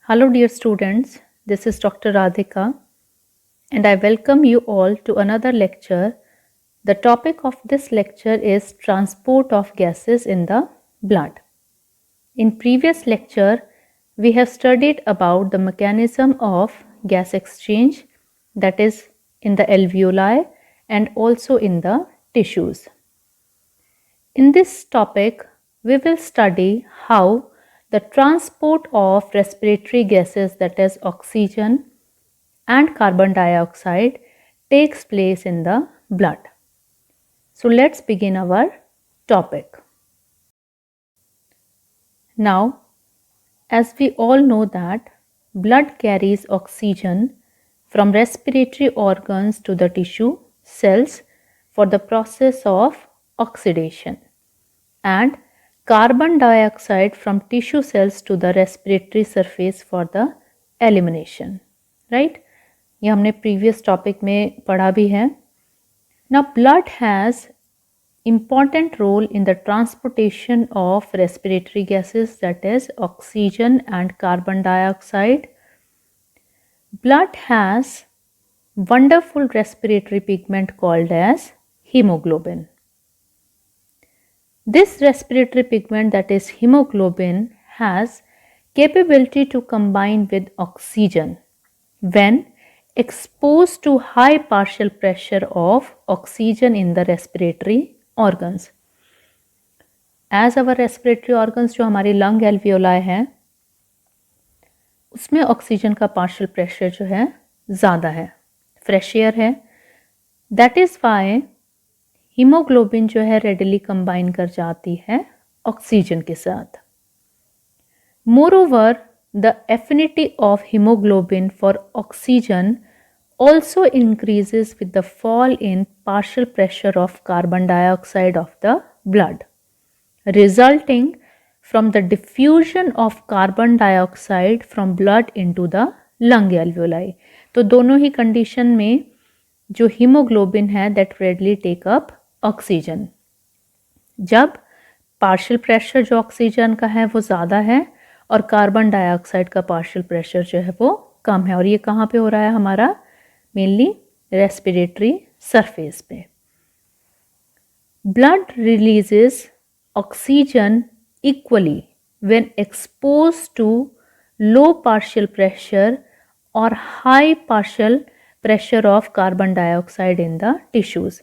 Hello, dear students. This is Dr. Radhika, and I welcome you all to another lecture. The topic of this lecture is transport of gases in the blood. In previous lecture, we have studied about the mechanism of gas exchange, that is in the alveoli and also in the tissues. In this topic, we will study how the transport of respiratory gases, that is oxygen and carbon dioxide, takes place in the blood. So let's begin our topic. Now, as we all know that blood carries oxygen from respiratory organs to the tissue cells for the process of oxidation, and carbon dioxide from tissue cells to the respiratory surface for the elimination. Right? ये हमने previous topic में पढ़ा भी है. Now blood has important role in the transportation of respiratory gases, that is oxygen and carbon dioxide. Blood has wonderful respiratory pigment called as hemoglobin. This respiratory pigment, that is hemoglobin, has capability to combine with oxygen when exposed to high partial pressure of oxygen in the respiratory organs. As our respiratory organs जो हमारी lung alveoli है उसमें oxygen का partial pressure जो है ज़्यादा है, fresh air है. दैट इज़ वाई हीमोग्लोबिन जो है रेडिली कंबाइन कर जाती है ऑक्सीजन के साथ. Moreover the affinity of haemoglobin for oxygen also increases with the fall in partial pressure of carbon dioxide of the blood, resulting from the diffusion of carbon dioxide from blood into the lung alveoli. तो दोनों ही condition में जो haemoglobin है that readily take up oxygen. जब partial pressure जो oxygen का है वो ज़्यादा है और कार्बन डाइऑक्साइड का पार्शियल प्रेशर जो है वो कम है, और ये कहाँ पे हो रहा है हमारा, मेनली रेस्पिरेटरी सरफेस पे. Blood releases oxygen equally when exposed to low partial pressure or high partial pressure of carbon dioxide in the tissues.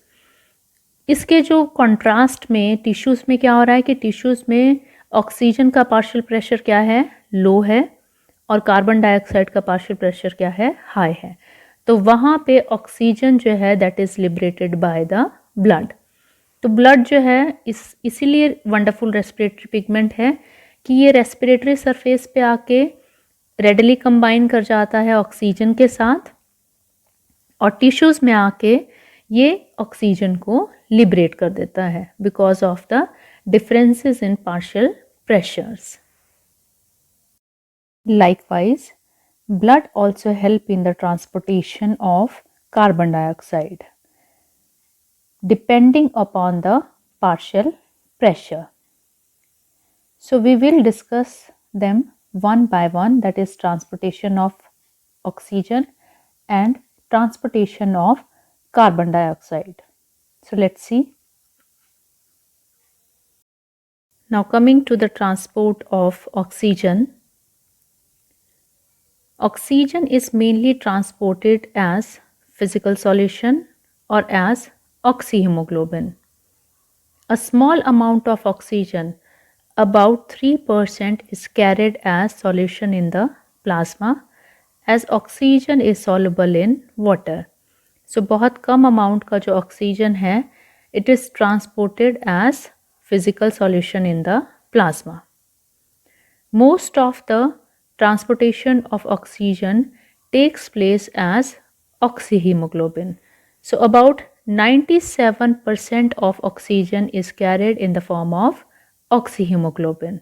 इसके जो कंट्रास्ट में टिश्यूज़ में क्या हो रहा है कि टिश्यूज़ में ऑक्सीजन का पार्शियल प्रेशर क्या है, लो है, और कार्बन डाइऑक्साइड का पार्शियल प्रेशर क्या है, हाई है. तो वहाँ पे ऑक्सीजन जो है that is liberated by the blood. तो ब्लड जो है इसीलिए वंडरफुल रेस्पिरेटरी पिगमेंट है कि ये रेस्पिरेटरी सरफेस पे आके रेडली कंबाइन कर जाता है ऑक्सीजन के साथ और टिश्यूज़ में आके ये ऑक्सीजन को लिबरेट कर देता है because of the differences in partial pressures. Likewise blood also help in the transportation of carbon dioxide depending upon the partial pressure. So we will discuss them one by one, that is transportation of oxygen and transportation of carbon dioxide. So let's see. Now coming to the transport of oxygen. Oxygen is mainly transported as physical solution or as oxyhemoglobin. A small amount of oxygen, about 3%, is carried as solution in the plasma as oxygen is soluble in water. So बहुत कम amount का जो oxygen है it is transported as physical solution in the plasma. Most of the transportation of oxygen takes place as oxyhemoglobin. So about 97% of oxygen is carried in the form of oxyhemoglobin.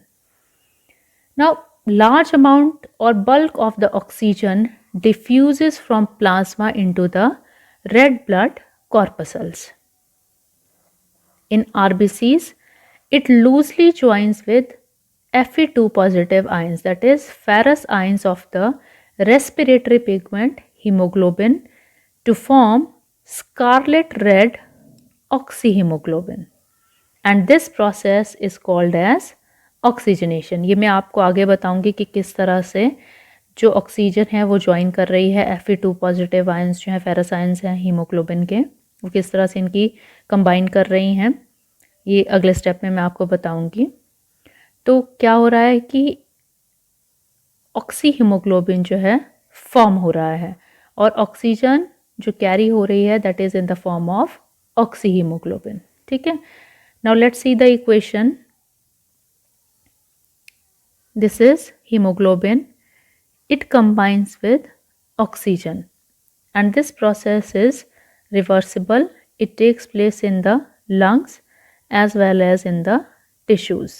Now large amount or bulk of the oxygen diffuses from plasma into the red blood corpuscles. In RBCs, it loosely joins with Fe2 positive ions, that is ferrous ions of the respiratory pigment hemoglobin, to form scarlet red oxyhemoglobin, and this process is called as oxygenation. ये मैं आपको आगे बताऊंगी कि किस तरह से जो ऑक्सीजन है वो ज्वाइन कर रही है Fe2 पॉजिटिव आयंस जो है फेरस आयंस हैं हीमोग्लोबिन के, वो किस तरह से इनकी कंबाइन कर रही हैं, ये अगले स्टेप में मैं आपको बताऊंगी। तो क्या हो रहा है कि ऑक्सी हीमोग्लोबिन जो है फॉर्म हो रहा है और ऑक्सीजन जो कैरी हो रही है that is in the form of oxy haemoglobin. ठीक है, now let's see the equation. This is haemoglobin, it combines with oxygen, and this process is reversible. It takes place in the lungs as well as in the tissues.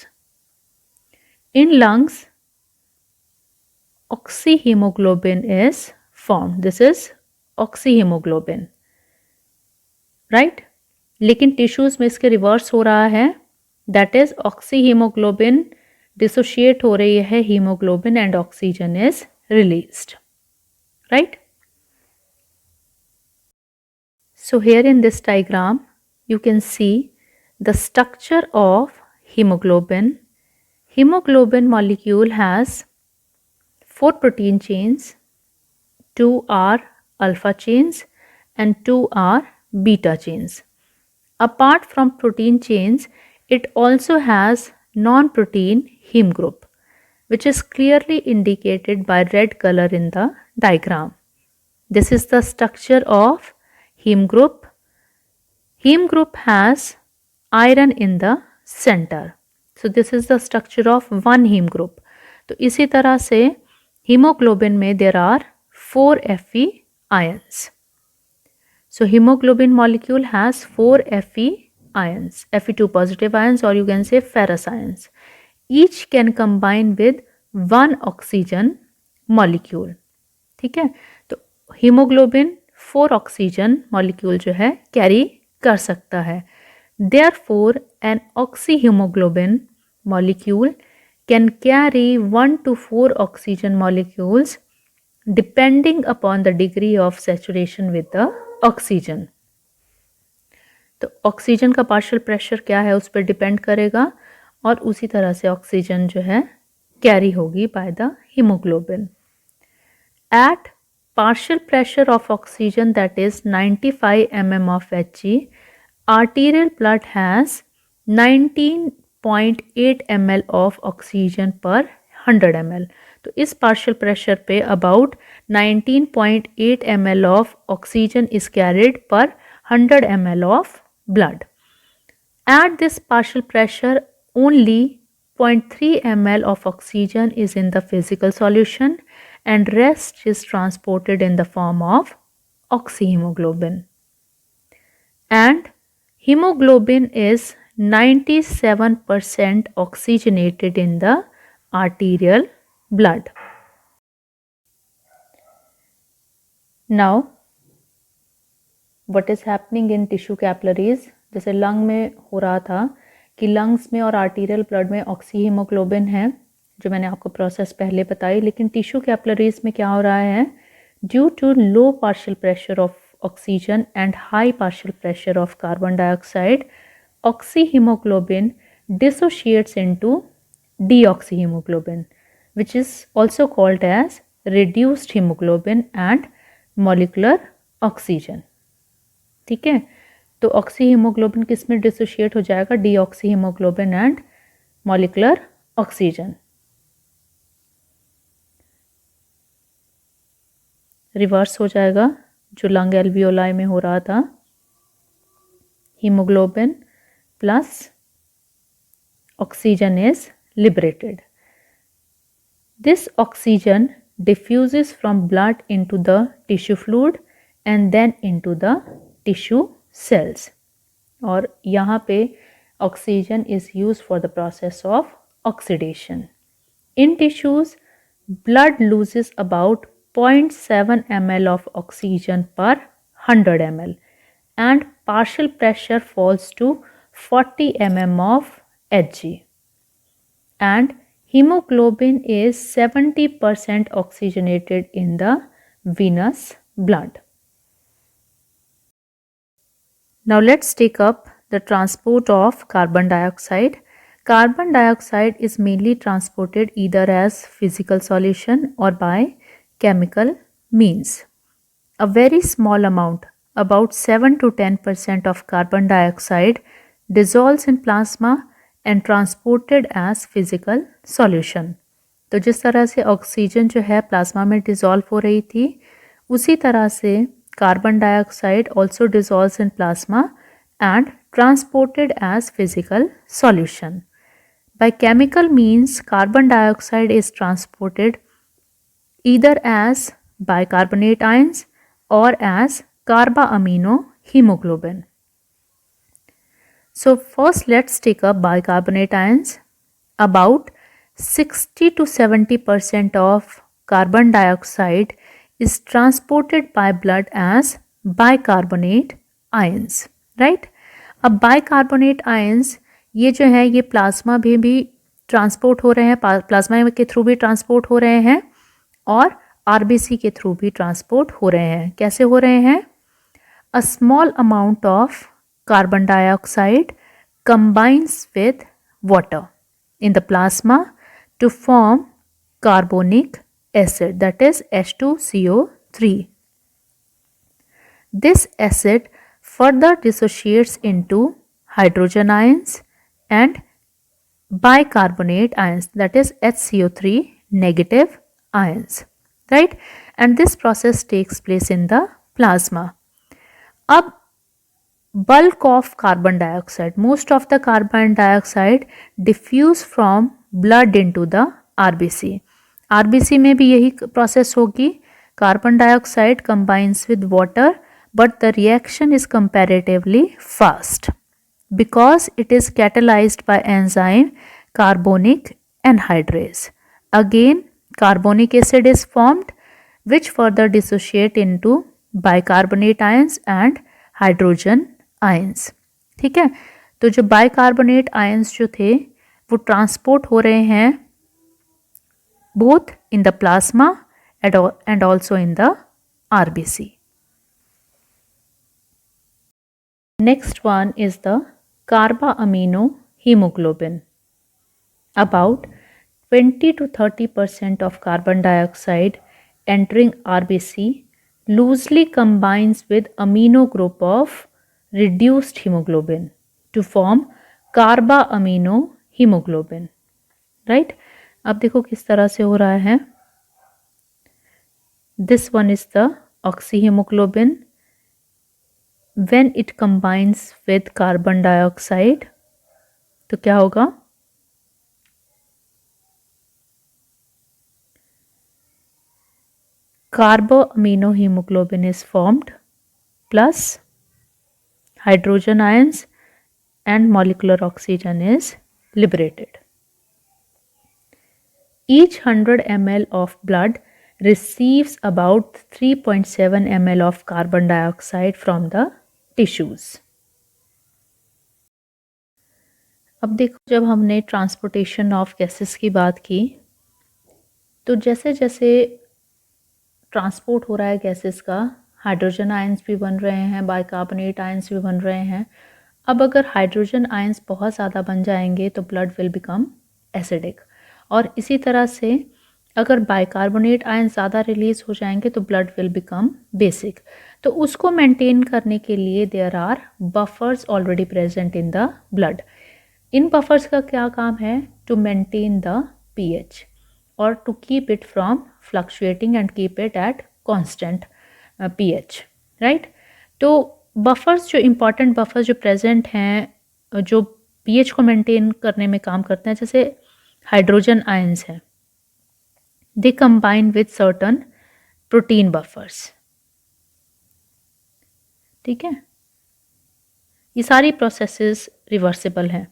In lungs, oxyhemoglobin is formed. This is oxyhemoglobin, right? लेकिन tissues में इसके reverse हो रहा है, that is oxyhaemoglobin dissociate हो रही है haemoglobin and oxygen is released, right? So here in this diagram you can see the structure of hemoglobin. Hemoglobin molecule has 4 protein chains, 2 are alpha chains and 2 are beta chains. Apart from protein chains, it also has non-protein heme group, which is clearly indicated by red color in the diagram. This is the structure of heme group. Heme group has iron in the center. So this is the structure of one heme group. तो इसी तरह से hemoglobin में there are 4 Fe ions. So hemoglobin molecule has 4 Fe ions, Fe2 positive ions, or you can say ferrous ions. Each can combine with one oxygen molecule. ठीक है, तो haemoglobin 4 oxygen molecule जो है कैरी कर सकता है. Therefore, an oxyhemoglobin molecule can carry 1 to 4 oxygen molecules depending upon the degree of saturation with the oxygen. तो oxygen का पार्शियल प्रेशर क्या है उस पर डिपेंड करेगा और उसी तरह से ऑक्सीजन जो है कैरी होगी by the haemoglobin. At partial pressure of oxygen, that is 95 mm of Hg, arterial blood has 19.8 ml of oxygen per 100 ml. तो इस partial pressure पे about 19.8 ml of oxygen is carried per 100 ml of blood. At this partial pressure, only 0.3 ml of oxygen is in the physical solution and rest is transported in the form of oxyhemoglobin. And hemoglobin is 97% oxygenated in the arterial blood. Now, what is happening in tissue capillaries? जैसे lung में हो रहा था कि lungs में और arterial blood में oxyhaemoglobin है, जो मैंने आपको प्रोसेस पहले बताई, लेकिन टिश्यू कैपिलरीज में क्या हो रहा है, due to low partial pressure of oxygen and high partial pressure of carbon dioxide, oxyhaemoglobin dissociates into deoxyhaemoglobin, which is also called as reduced hemoglobin and molecular oxygen. ठीक है, तो ऑक्सीहीमोग्लोबिन किस में डिसोशिएट हो जाएगा, डीऑक्सीहीमोग्लोबिन एंड मॉलिक्यूलर ऑक्सीजन. रिवर्स हो जाएगा जो लंग एल्वियोलाई में हो रहा था, haemoglobin plus oxygen is liberated. This oxygen diffuses from blood into the tissue fluid and then into the tissue cells. और यहाँ पे oxygen is used for the process of oxidation. In tissues, blood loses about 0.7 ml of oxygen per 100 ml and partial pressure falls to 40 mm of Hg. And Hemoglobin is 70% oxygenated in the venous blood. Now let's take up the transport of carbon dioxide. Carbon dioxide is mainly transported either as physical solution or by chemical means. A very small amount, about 7 to 10% of carbon dioxide dissolves in plasma and transported as physical solution. तो जिस तरह से oxygen जो है plasma में dissolve हो रही थी, उसी तरह से carbon dioxide also dissolves in plasma and transported as physical solution. By chemical means, carbon dioxide is transported either as bicarbonate ions or as carboaminohemoglobin. So first let's take up bicarbonate ions. About 60 to 70% of carbon dioxide is transported by blood as bicarbonate ions, right? अब bicarbonate ions ये जो है ये plasma भी transport हो रहे हैं, plasma के थ्रू भी ट्रांसपोर्ट हो रहे हैं और आरबीसी के थ्रू भी ट्रांसपोर्ट हो रहे हैं. कैसे हो रहे हैं? A small amount of carbon dioxide combines with water in the plasma to form carbonic acid, that is H2CO3. This acid further dissociates into hydrogen ions and bicarbonate ions, that is HCO3 negative ions, right? And this process takes place in the plasma. अब bulk of carbon dioxide, most of the carbon dioxide diffuse from blood into the RBC. RBC में भी यही process होगी. Carbon dioxide combines with water, but the reaction is comparatively fast because it is catalyzed by enzyme carbonic anhydrase. Again, carbonic acid is formed, which further dissociate into bicarbonate ions and hydrogen ions. ठीक है, तो जो bicarbonate ions जो थे वो transport हो रहे हैं both in the plasma and also in the RBC. Next one is the carbaminohaemoglobin. About 20 to 30% of carbon dioxide entering RBC loosely combines with amino group of reduced hemoglobin to form carbaminohaemoglobin, right? अब देखो किस तरह से हो रहा है. This one is the oxyhaemoglobin. When it combines with carbon dioxide तो क्या होगा? Carboaminohemoglobin is formed plus hydrogen ions and molecular oxygen is liberated. Each 100 ml of blood receives about 3.7 ml of carbon dioxide from the tissues. अब देखो, जब हमने transportation of gases की बात की तो जैसे जैसे ट्रांसपोर्ट हो रहा है गैसेस का, हाइड्रोजन आयंस भी बन रहे हैं, बाइकार्बोनेट आयंस भी बन रहे हैं. अब अगर हाइड्रोजन आयंस बहुत ज़्यादा बन जाएंगे तो ब्लड विल बिकम एसिडिक, और इसी तरह से अगर बाइकार्बोनेट आयंस ज़्यादा रिलीज हो जाएंगे तो ब्लड विल बिकम बेसिक. तो उसको मेंटेन करने के लिए there are buffers already present in the blood. इन बफर्स का क्या काम है? To maintain the pH or to keep it from fluctuating and keep it at constant pH, right? तो बफर्स जो इम्पॉर्टेंट बफर्स जो प्रेजेंट हैं जो pH को मेंटेन करने में काम करते हैं, जैसे हाइड्रोजन आयंस हैं, दे combine with certain protein buffers. ठीक है, ये सारी प्रोसेसेस रिवर्सिबल हैं.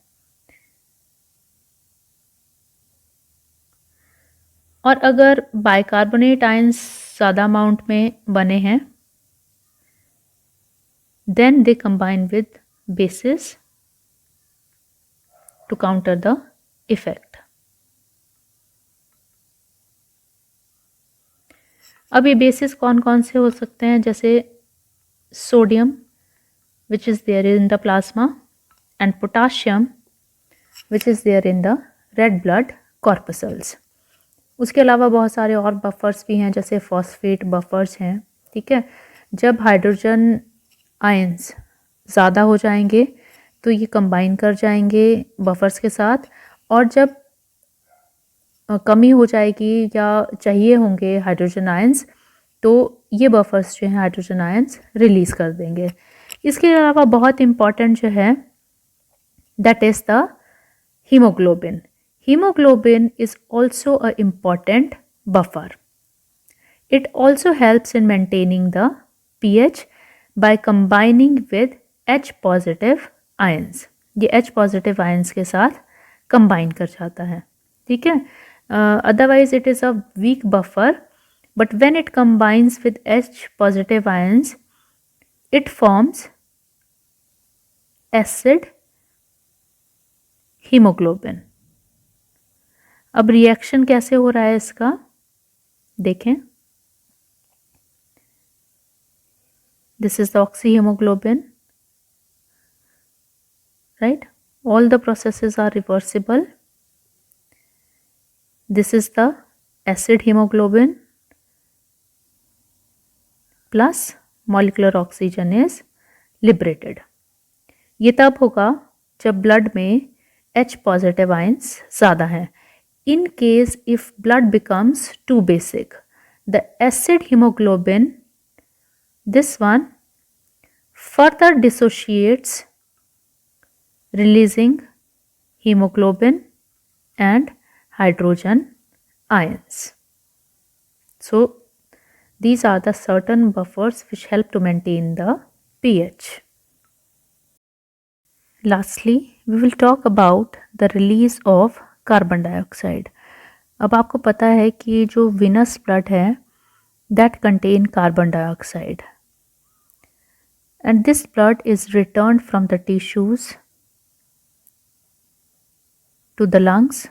और अगर बाइकार्बोनेट आयंस ज़्यादा अमाउंट में बने हैं then they combine with bases to counter the effect. अब ये बेसिस कौन कौन से हो सकते हैं, जैसे sodium which is there in the plasma and potassium which is there in the red blood corpuscles. उसके अलावा बहुत सारे और बफर्स भी हैं, जैसे फॉस्फेट बफर्स हैं। ठीक है, जब हाइड्रोजन आयंस ज़्यादा हो जाएंगे तो ये कंबाइन कर जाएंगे बफर्स के साथ, और जब कमी हो जाएगी या चाहिए होंगे हाइड्रोजन आयंस तो ये बफर्स जो हैं हाइड्रोजन आयंस रिलीज़ कर देंगे। इसके अलावा बहुत इम्पॉर्टेंट जो है that is the haemoglobin. Hemoglobin is also an important buffer. It also helps in maintaining the pH by combining with H positive ions. ये H positive ions के साथ combine कर जाता है। ठीक है, otherwise it is a weak buffer, but when it combines with H positive ions, it forms acid hemoglobin. अब reaction कैसे हो रहा है इसका देखें। This is the oxyhaemoglobin, right, all the processes are reversible. This is the acid haemoglobin plus molecular oxygen is liberated. ये तब होगा जब ब्लड में H पॉजिटिव आयंस ज़्यादा हैं। In case if blood becomes too basic, the acid hemoglobin, this one, further dissociates, releasing hemoglobin and hydrogen ions. So these are the certain buffers which help to maintain the pH. Lastly, we will talk about the release of carbon dioxide. अब आपको पता है कि जो venous blood है that contain carbon dioxide, and this blood is returned from the tissues to the lungs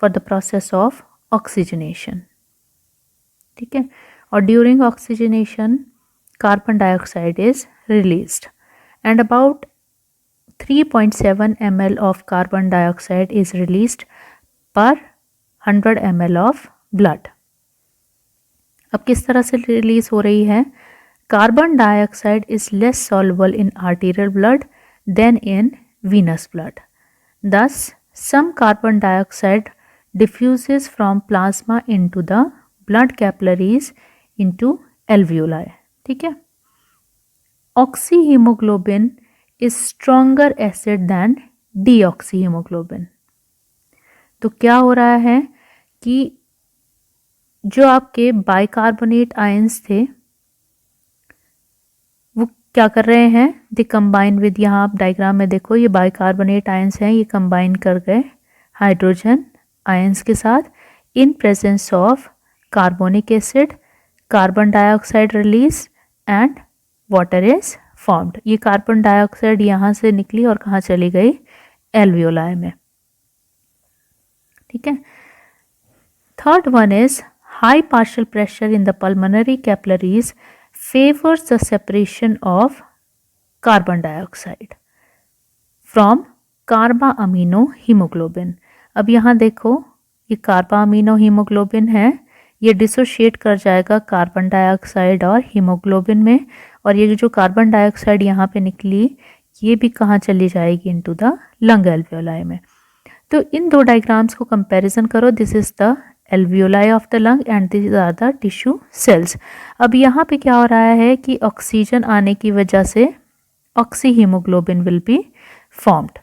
for the process of oxygenation. ठीक है, और during oxygenation carbon dioxide is released and about 3.7 ml of carbon dioxide is released per 100 ml of blood. अब किस तरह से release हो रही है? Carbon dioxide is less soluble in arterial blood than in venous blood. Thus, some carbon dioxide diffuses from plasma into the blood capillaries into alveoli. ठीक है, oxyhaemoglobin is stronger acid than deoxyhaemoglobin. तो क्या हो रहा है कि जो आपके बाइकार्बोनेट आयंस थे वो क्या कर रहे हैं, दे कंबाइन विद, यहाँ आप डायग्राम में देखो ये बाइकार्बोनेट आयंस हैं, ये कंबाइन कर गए हाइड्रोजन आयंस के साथ in presence of carbonic acid, carbon dioxide release and water is formed. ये कार्बन डाइऑक्साइड यहाँ से निकली और कहाँ चली गई, एल्वियोलाई में। ठीक है, third one is high partial pressure in the pulmonary capillaries favours the separation of carbon dioxide from carbaminohaemoglobin. अब यहाँ देखो ये कार्बा अमीनो हीमोग्लोबिन है, ये डिसोशिएट कर जाएगा कार्बन डाइऑक्साइड और हीमोग्लोबिन में, और ये जो कार्बन डाइऑक्साइड यहाँ पे निकली ये भी कहाँ चली जाएगी, इनटू द लंग एल्वियोलाई में। तो इन दो डायग्राम्स को कंपैरिजन करो, this is the alveoli of the lung and this are the tissue cells. अब यहाँ पे क्या हो रहा है कि ऑक्सीजन आने की वजह से ऑक्सीहीमोग्लोबिन विल बी फॉर्म्ड।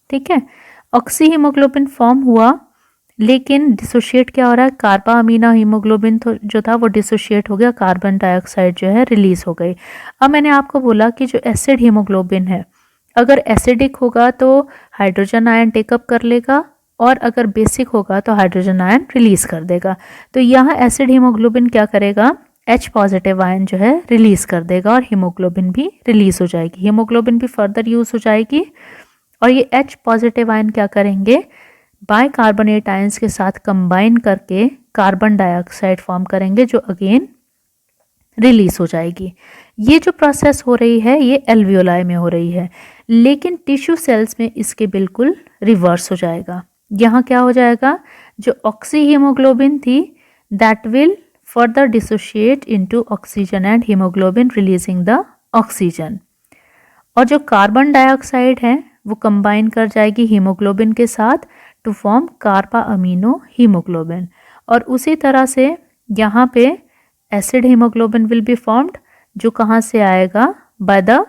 ठीक है, ऑक्सीहीमोग्लोबिन फॉर्म हुआ लेकिन डिसोशिएट क्या हो रहा है, कार्बा अमीनो हीमोग्लोबिन तो जो था वो डिसोशिएट हो गया, कार्बन डाइऑक्साइड जो है रिलीज हो गई। अब मैंने आपको बोला कि जो एसिड हीमोग्लोबिन है अगर एसिडिक होगा तो हाइड्रोजन आयन टेकअप कर लेगा, और अगर बेसिक होगा तो हाइड्रोजन आयन रिलीज कर देगा। तो यहाँ एसिड हीमोग्लोबिन क्या करेगा, H पॉजिटिव आयन जो है रिलीज कर देगा और हीमोग्लोबिन भी रिलीज हो जाएगी, हीमोग्लोबिन भी फर्दर यूज हो जाएगी, और ये H पॉजिटिव आयन क्या करेंगे, बाइकार्बोनेट आयंस के साथ कंबाइन करके कार्बन डाइऑक्साइड फॉर्म करेंगे जो अगेन रिलीज हो जाएगी। ये जो प्रोसेस हो रही है ये एल्वियोलाई में हो रही है, लेकिन टिश्यू सेल्स में इसके बिल्कुल रिवर्स हो जाएगा। यहाँ क्या हो जाएगा, जो ऑक्सी हीमोग्लोबिन थी that will further dissociate into oxygen and haemoglobin releasing the oxygen, और जो कार्बन डाइऑक्साइड है वो कंबाइन कर जाएगी हीमोग्लोबिन के साथ टू फॉर्म कार्बा अमीनो हीमोग्लोबिन, और उसी तरह से यहाँ पे acid haemoglobin will be formed, जो कहाँ से आएगा, बाय द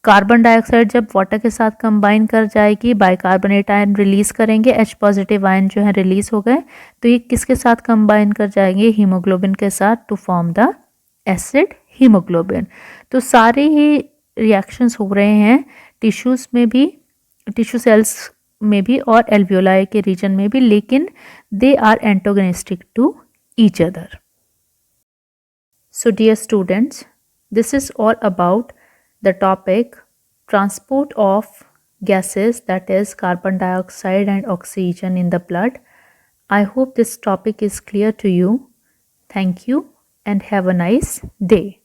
कार्बन डाइऑक्साइड जब वाटर के साथ कंबाइन कर जाएगी, बाइकार्बोनेट आयन रिलीज करेंगे, H पॉजिटिव आयन जो है रिलीज हो गए, तो ये किसके साथ कंबाइन कर जाएंगे, हीमोग्लोबिन के साथ to form the acid haemoglobin. तो सारे ही रिएक्शंस हो रहे हैं टिश्यूज में भी, टिश्यू सेल्स में भी और एल्वियोलाई के रीजन में भी, लेकिन they are antagonistic to each other. So dear students, this is all about the topic transport of gases, that is carbon dioxide and oxygen in the blood. I hope this topic is clear to you. Thank you and have a nice day.